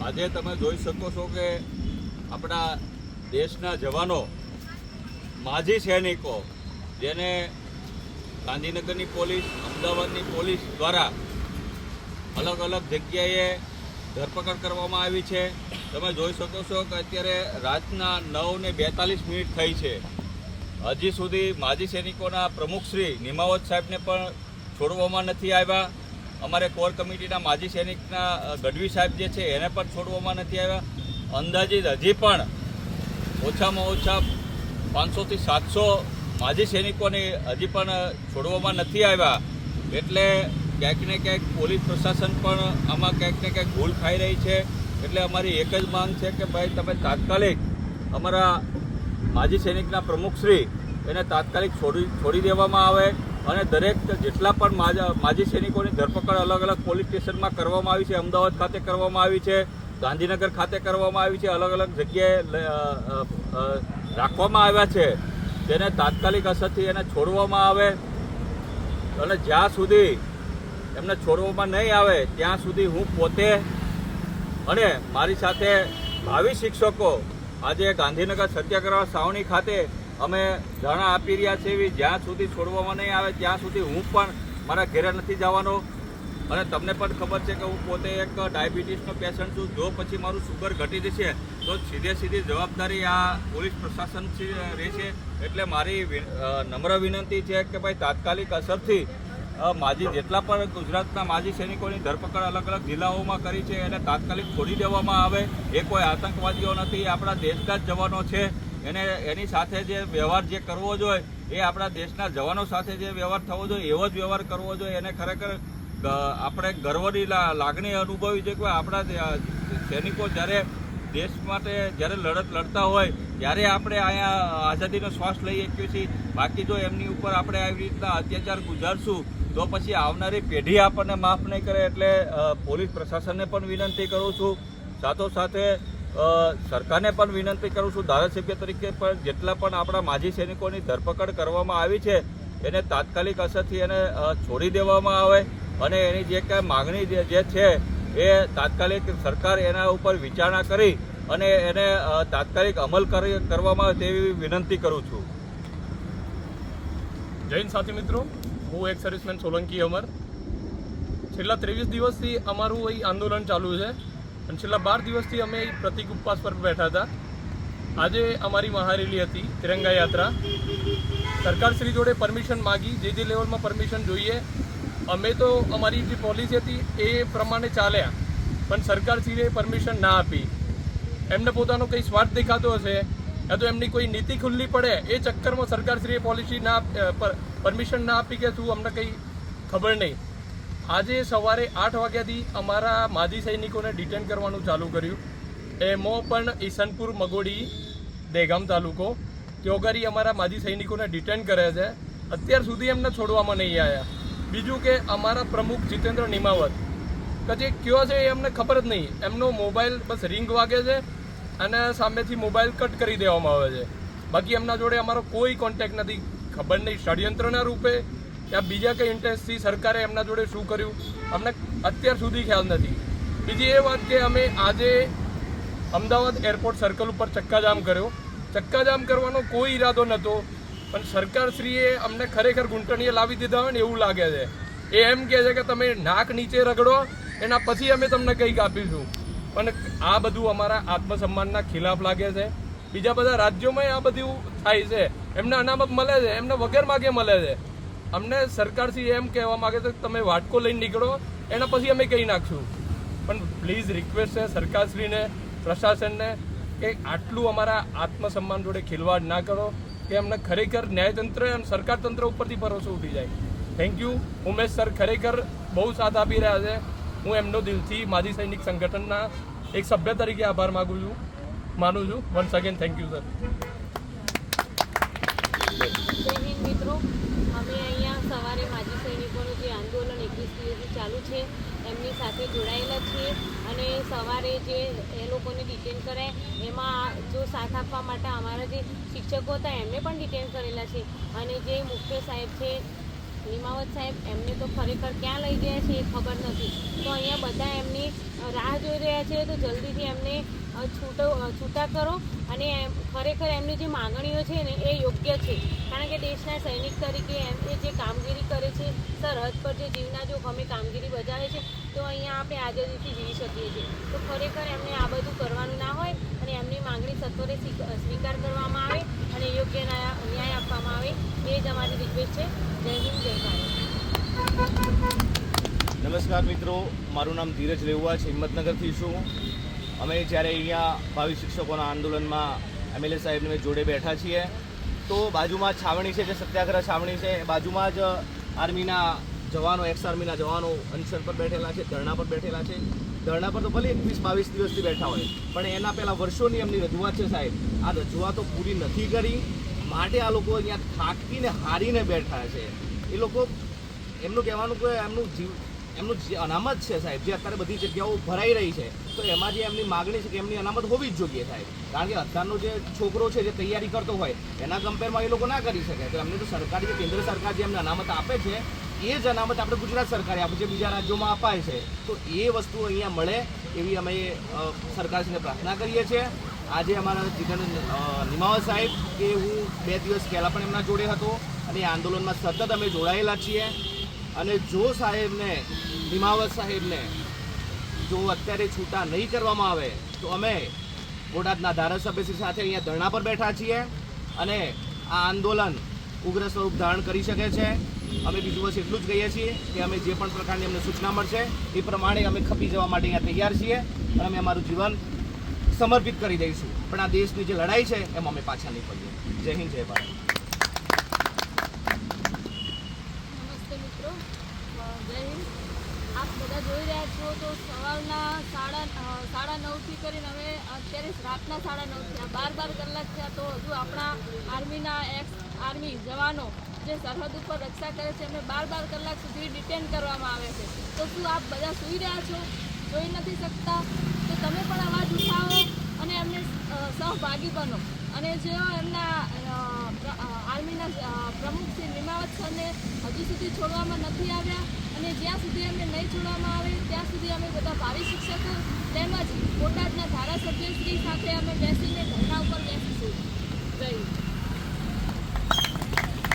આજે તમે જોઈ શકો છો કે આપણા દેશના જવાનો, માજી સૈનિકો, જેને ગાંધીનગરની પોલીસ, અમદાવાદની પોલીસ દ્વારા અલગ અલગ જગ્યાએ ધરપકડ કરવામાં આવી છે. તમે જોઈ શકો છો કે અત્યારે રાતના 9:42 થઈ છે. હજી સુધી માજી સૈનિકોના પ્રમુખ શ્રી નિમાવત સાહેબને પણ છોડવામાં નથી આવ્યા. અમારે કોર કમિટીના માજી સૈનિકના ગઢવી સાહેબ જે છે એને પણ છોડવામાં નથી આવ્યા. અંદાજિત હજી પણ ઓછામાં ઓછા 500 થી 700 માજી સૈનિકોને હજી પણ છોડવામાં નથી આવ્યા. એટલે ક્યાંક ને ક્યાંક પોલીસ પ્રશાસન પણ આમાં ક્યાંક ને ક્યાંક ભૂલ ખાઈ રહી છે. એટલે અમારી એક જ માંગ છે કે ભાઈ તમે તાત્કાલિક અમારા માજી સૈનિકના પ્રમુખશ્રી એને તાત્કાલિક છોડી દેવામાં આવે અને દરેક જેટલા પણ માજી સૈનિકોની ધરપકડ અલગ અલગ પોલીસ સ્ટેશનમાં કરવામાં આવી છે. અમદાવાદ ખાતે કરવામાં આવી છે, ગાંધીનગર ખાતે કરવામાં આવી છે, અલગ અલગ જગ્યાએ રાખવામાં આવ્યા છે. તેને તાત્કાલિક અસરથી એને છોડવામાં આવે અને જ્યાં સુધી એમને છોડવામાં નહીં આવે ત્યાં સુધી હું પોતે અને મારી સાથે ભાવિ શિક્ષકો આજે ગાંધીનગર સત્યાગ્રહ છાવણી ખાતે અમે ધરણા આપી રહ્યા છીએ. જ્યાં સુધી છોડવામાં નહીં આવે ત્યાં સુધી હું પણ મારા ઘરે નથી જવાનો. અને તમને પણ ખબર છે કે હું પોતે એક ડાયાબિટીસનો પેશન્ટ છું. જો પછી મારું શુગર ઘટી જશે તો સીધી જવાબદારી આ પોલીસ પ્રશાસન રહેશે. એટલે મારી નમ્ર વિનંતી છે કે ભાઈ તાત્કાલિક અસરથી માજી જેટલા પણ ગુજરાતના માજી સૈનિકોની ધરપકડ અલગ અલગ જિલ્લાઓમાં કરી છે એને તાત્કાલિક છોડી દેવામાં આવે. એ કોઈ આતંકવાદીઓ નથી, આપણા દેશના જ જવાનો છે. એની સાથે જે વ્યવહાર જે કરવો જોઈએ એ આપણા દેશના જવાનો સાથે જે વ્યવહાર થવો જોઈએ એવો જ વ્યવહાર કરવો જોઈએ. એને ખરેખર આપણે ગર્વની લાગણી અનુભવી છે કે આપણા સૈનિકો જ્યારે દેશ માટે જ્યારે લડત લડતા હોય ત્યારે આપણે અહીંયા આઝાદીનો શ્વાસ લઈ શકીએ છીએ. બાકી જો એમની ઉપર આપણે આવી રીતના અત્યાચાર ગુજારશું તો પછી આવનારી પેઢી આપણને માફ નહીં કરે. એટલે પોલીસ પ્રશાસનને પણ વિનંતી કરું છું, સાથોસાથે સરકારને પણ વિનંતી કરું છું. ધારાસભ્ય તરીકે પણ જેટલા પણ આપણા માજી સૈનિકોની ધરપકડ કરવામાં આવી છે એને તાત્કાલિક અસરથી એને છોડી દેવામાં આવે અને એની જે કાંઈ માગણી જે છે એ તાત્કાલિક સરકાર એના ઉપર વિચારણા કરી અને એને તાત્કાલિક અમલ કરવામાં આવે તેવી વિનંતી કરું છું. જૈન સાથી મિત્રો, હું એક સર્વિસમેન સોલંકી અમર. છેલ્લા 23 દિવસથી અમારું અહીં આંદોલન ચાલુ છે અને છેલ્લા 12 દિવસથી અમે પ્રતિક ઉપવાસ પર બેઠા હતા. આજે અમારી મહારેલી હતી, તિરંગા યાત્રા. સરકારશ્રી જોડે પરમિશન માગી, જે લેવલમાં પરમિશન જોઈએ અમે તો અમારી જે પોલિસી હતી એ પ્રમાણે ચાલ્યા, પણ સરકારશ્રીએ પરમિશન ના આપી. એમને પોતાનો કંઈ સ્વાર્થ દેખાતો હશે યા તો એમની કોઈ નીતિ ખુલ્લી પડે એ ચક્કરમાં સરકારશ્રીએ પોલિસી પરમિશન ના આપી કે શું અમને કંઈ ખબર નહીં. આજે સવારે 8 વાગ્યાથી અમારા માજી સૈનિકોને ડિટેન કરવાનું ચાલુ કર્યું. એમાં પણ ઈસનપુર, મગોડી, દહેગામ તાલુકો ત્યોગરી અમારા માજી સૈનિકોને ડિટેન કરે છે. અત્યાર સુધી એમને છોડવામાં નહીં આવ્યા. બીજું કે અમારા પ્રમુખ જીતેન્દ્ર નિમાવત કે જે કયો છે એ અમને ખબર જ નહીં. એમનો મોબાઈલ બસ રિંગ વાગે છે અને સામેથી મોબાઈલ કટ કરી દેવામાં આવે છે. બાકી એમના જોડે અમારો કોઈ કોન્ટેક્ટ નથી. ખબર નહીં ષડયંત્રના રૂપે યા બીજા કંઈ ઇન્ટરેસ્ટથી સરકારે એમના જોડે શું કર્યું અમને અત્યાર સુધી ખ્યાલ નથી. બીજી એ વાત કે અમે આજે અમદાવાદ એરપોર્ટ સર્કલ ઉપર ચક્કાજામ કર્યો. ચક્કાજામ કરવાનો કોઈ ઈરાદો નહોતો, પણ સરકારશ્રીએ અમને ખરેખર ઘૂંટણીએ લાવી દીધા હોય ને એવું લાગે છે. એ એમ કહે છે કે તમે નાક નીચે રગડો એના પછી અમે તમને કંઈક આપીશું. પણ આ બધું અમારા આત્મસન્માનના ખિલાફ લાગે છે. બીજા બધા રાજ્યોમાં આ બધું થાય છે, એમને અનામત મળે છે, એમને વગર માગે મળે છે. અમને સરકારશ્રી એમ કહેવા માગે છે કે તમે વાટકો લઈને નીકળો એના પછી અમે કહી નાખશું. પણ પ્લીઝ રિક્વેસ્ટ છે સરકારશ્રીને, પ્રશાસનને કે આટલું અમારા આત્મસન્માન જોડે ખિલવાડ ના કરો કે અમને ખરેખર ન્યાયતંત્ર અને સરકાર તંત્ર ઉપરથી ભરોસો ઉઠી જાય. Thank you. ઉમેશ સર ખરેખર બહુ સાથ આપી રહ્યા છે. હું એમનો દિલથી માજી સૈનિક સંગઠનના એક સભ્ય તરીકે આભાર માનું છું. Once again thank you sir. જય હિન્દ મિત્રો, અમે અહીંયા સવારે માજી સૈનિકોનું જે આંદોલન 21 દિવસથી ચાલુ છે એમની સાથે જોડાયેલા છીએ અને સવારે જે એ લોકોને ડિટેન કરાય એમાં જો સાથ આપવા માટે અમારા જે શિક્ષકો હતા એમને પણ ડિટેન કરેલા છે. અને જે મુખ્ય સાહેબ છે નિમાવત સાહેબ, એમને તો ખરેખર ક્યાં લઈ ગયા છે એ ખબર નથી. તો અહીંયા બધા એમની રાહ જોઈ રહ્યા છે તો જલ્દીથી એમને છૂટા કરો અને ખરેખર એમની જે માંગણીઓ છે ને એ યોગ્ય છે, કારણ કે દેશના સૈનિક તરીકે એ જે કામગીરી કરે છે, સરહદ પર જે જીવના જોખમે કામગીરી બજાવે છે, તો અહીંયા આપણે આઝાદીથી જીવી શકીએ છીએ. તો ખરેખર એમને આ બધું કરવાનું ના હોય અને એમની માંગણી સત્વરે સ્વીકાર કરવામાં આવે અને યોગ્ય ન્યાય આપવામાં આવે, એ જ અમારી રિક્વેસ્ટ છે. જય હિન્દ, જય ભારત. નમસ્કાર મિત્રો, મારું નામ ધીરજ લેવા છે, હિંમતનગરથી છું. અમે જ્યારે અહીંયા ભાવિ શિક્ષકોના આંદોલનમાં MLA સાહેબને જોડે બેઠા છીએ, તો બાજુમાં જ છાવણી છે, જે સત્યાગ્રહ છાવણી છે, બાજુમાં જ આર્મીના જવાનો, એક્સ આર્મીના જવાનો અનશન પર બેઠેલા છે, ધરણા પર બેઠેલા છે. ધરણા પર તો ભલે 21-22 દિવસથી બેઠા હોય, પણ એના પહેલાં વર્ષોની એમની રજૂઆત છે સાહેબ. આ રજૂઆતો પૂરી નથી કરી, માટે આ લોકો અહીંયા થાકીને હારીને બેઠા છે. એ લોકો એમનું કહેવાનું કે એમનું જે અનામત છે સાહેબ, જે અત્યારે બધી જગ્યાઓ ભરાઈ રહી છે, તો એમાં જે એમની માગણી છે કે એમની અનામત હોવી જ જોઈએ સાહેબ. કારણ કે અત્યારનો જે છોકરો છે, જે તૈયારી કરતો હોય, એના કમ્પેરમાં એ લોકો ના કરી શકે. તો એમને તો સરકારી, જે કેન્દ્ર સરકાર જે એમને અનામત આપે છે, એ જ અનામત આપણે ગુજરાત સરકારે આપે છે, બીજા રાજ્યોમાં અપાય છે. તો એ વસ્તુ અહીંયા મળે એવી અમે સરકારશ્રીને પ્રાર્થના કરીએ છીએ. આજે અમારા જીગન નિમાવત સાહેબ, કે હું 2 દિવસ પહેલાં પણ એમના જોડે હતો અને એ આંદોલનમાં સતત અમે જોડાયેલા છીએ. અને જો સાહેબને, નિમાવત સાહેબને જો અત્યારે છૂટા નહીં કરવામાં આવે તો અમે બોટાદના ધારાસભ્યશ્રી સાથે અહીંયા ધરણા પર બેઠા છીએ અને આ આંદોલન ઉગ્ર સ્વરૂપ ધારણ કરી શકે છે. અમે બીજું બસ એટલું જ કહીએ છીએ કે અમે જે પણ પ્રકારની અમને સૂચના મળશે એ પ્રમાણે અમે ખપી જવા માટે અહીંયા તૈયાર છીએ અને અમે અમારું જીવન સમર્પિત કરી દઈશું. પણ આ દેશની જે લડાઈ છે એમાં અમે પાછા નહીં પડીએ. જય હિન્દ, જય ભારત. જય હિન્દ. આપ બધા જોઈ રહ્યા છો તો સવારના સાડા 9થી કરીને હવે અત્યારે રાતના 9:30 12 કલાક થયા, તો હજુ આપણા આર્મીના એક્સ આર્મી જવાનો જે સરહદ ઉપર રક્ષા કરે છે એમને 12 કલાક સુધી ડિટેન કરવામાં આવે છે. તો શું આપ બધા સૂઈ રહ્યા છો? જોઈ નથી શકતા? તો તમે પણ અવાજ ઉઠાવો અને એમને સહભાગી બનો. અને જે એમના આર્મીના પ્રમુખ શ્રી નિમાવત સરને હજુ સુધી છોડવામાં નથી આવ્યા અને જ્યાં સુધી એમને નહીં છોડવામાં આવે ત્યાં સુધી અમે બધા ભાવિ શિક્ષકો તેમજ બોટાદના ધારાસભ્યશ્રી સાથે અમે બેસીને ધરણા ઉપર બેસીશું. જય હિન્દ.